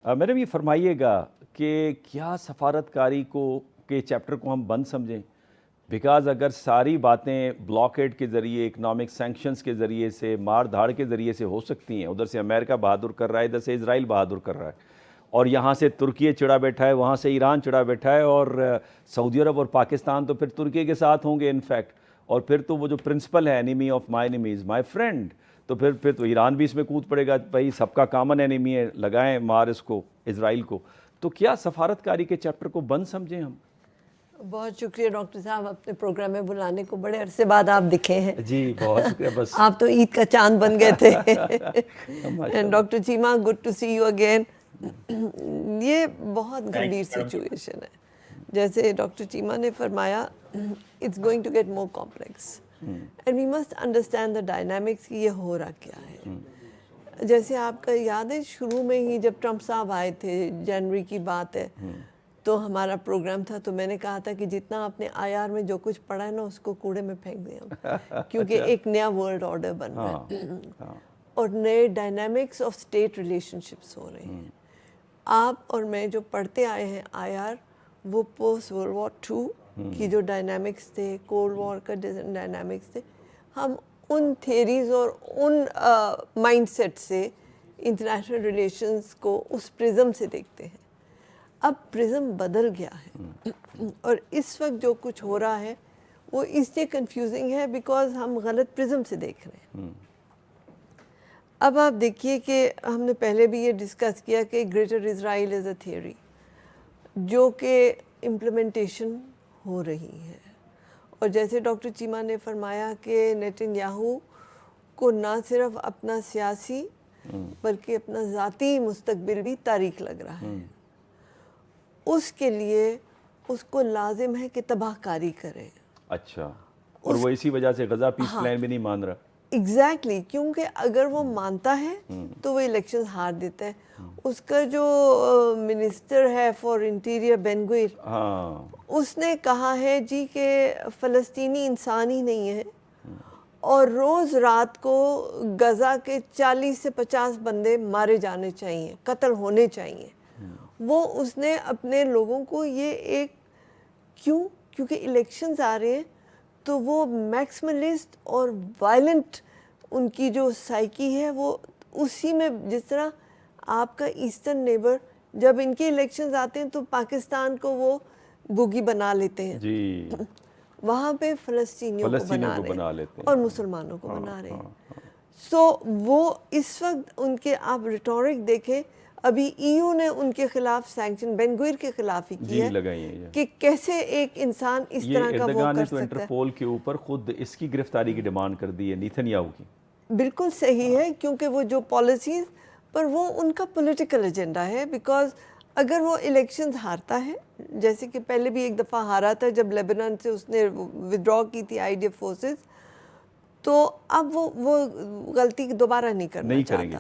Madam ये फरमाइएगा कि क्या सफारतकारी को के चैप्टर को हम बंद समझें? बिकॉज़ अगर सारी बातें ब्लॉकेड के ज़रिए, इकनॉमिक सैंक्शंस के ज़रिए से, मार धाड़ के ज़रिए से हो सकती हैं, उधर से अमेरिका बहादुर कर रहा है, इधर से इज़राइल बहादुर कर रहा है, और यहाँ से तुर्की चिढ़ा बैठा है, वहाँ से ईरान चिढ़ा बैठा है, और सऊदी अरब और पाकिस्तान तो फिर तुर्की के साथ होंगे इनफैक्ट, और फिर तो वो जो प्रिंसिपल है enemy of my enemy is my friend, तो फिर तो ईरान भी इसमें कूद पड़ेगा, भाई सबका कॉमन एनिमी है, लगाएं मार इसको, इज़राइल को। तो क्या सफारतकारी के चैप्टर को बंद समझें हम? बहुत शुक्रिया डॉक्टर साहब, अपने प्रोग्राम में बुलाने को। बड़े अरसे बाद आप दिखे हैं। जी बहुत शुक्रिया। बस आप तो ईद का चांद बन गए थे। And doctor Cheema, good to see you again. ये बहुत गंभीर सिचुएशन है। जैसे डॉक्टर चीमा ने फरमाया, it's going to get more complex and we must understand the dynamics कि ये हो रहा क्या है। जैसे आपका याद है, शुरू में ही जब ट्रंप साहब आए थे, जनवरी की बात है, तो हमारा प्रोग्राम था, तो मैंने कहा था कि जितना आपने आईआर में जो कुछ पढ़ा है ना, उसको कूड़े में फेंक दें हम, क्योंकि एक नया वर्ल्ड ऑर्डर बन रहा है और नए डायनामिक्स ऑफ स्टेट रिलेशनशिप्स हो रहे हैं। आप और मैं जो पढ़ते आए हैं आईआर, वो पोस्ट वर्ल्ड वॉर 2 की जो डायनामिक्स थे, कोल्ड वॉर का डायनामिक्स थे, हम उन थियरीज और उन माइंडसेट से इंटरनेशनल रिलेशंस को उस प्रिज्म से देखते हैं। अब प्रिज्म बदल गया है और इस वक्त जो कुछ हो रहा है वो इसलिए कंफ्यूजिंग है बिकॉज हम गलत प्रिज्म से देख रहे हैं। अब आप देखिए कि हमने पहले भी ये डिस्कस किया कि greater Israel is a theory जो कि इम्प्लीमेंटेशन हो रही है, और जैसे डॉक्टर चीमा ने फरमाया कि नेतन्याहू को ना सिर्फ अपना सियासी बल्कि अपना ज़ाती मुस्तकबिल भी तारीख लग रहा है। उसके लिए उसको लाजिम है कि तबाहकारी करे। अच्छा, और वो इसी वजह से गजा पीस प्लान भी नहीं मान रहा। एग्जैक्टली, क्योंकि अगर वो मानता है तो वो इलेक्शन हार देता है। उसका जो मिनिस्टर है फॉर इंटीरियर बेनगुइर, उसने कहा है जी कि फ़लस्तीनी इंसान ही नहीं है और रोज़ रात को गजा के 40 से 50 बंदे मारे जाने चाहिए, कत्ल होने चाहिए। वो उसने अपने लोगों को ये एक क्योंकि इलेक्शंस आ रहे हैं, तो वो मैक्सिमलिस्ट और वायलेंट उनकी जो साइकी है वो उसी में, जिस तरह आपका ईस्टर्न नेबर जब इनके इलेक्शंस आते हैं तो पाकिस्तान को वो बुगी बना लेते हैं जी। वहाँ पे फ़लस्तीनियों को बना लेते हैं और मुसलमानों को बना रहे हैं। सो वो इस वक्त उनके, आप रिटोरिक देखें, अभी ईयू ने उनके खिलाफ सैंक्शन बेनगुइर के खिलाफ ही किया है कि कैसे एक इंसान इस तरह का वो कर सकता है। इंटरपोल के ऊपर खुद इसकी गिरफ्तारी की डिमांड कर दी है नेतन्याहू की। बिल्कुल सही है, क्योंकि वो जो पॉलिसीज पर वो उनका पॉलिटिकल एजेंडा है। बिकॉज अगर वो इलेक्शंस हारता है, जैसे कि पहले भी एक दफ़ा हारा था जब लेबनान से उसने विड्रॉ की थी आईडीएफ फोर्सेस, तो अब वो गलती दोबारा नहीं करना चाहता।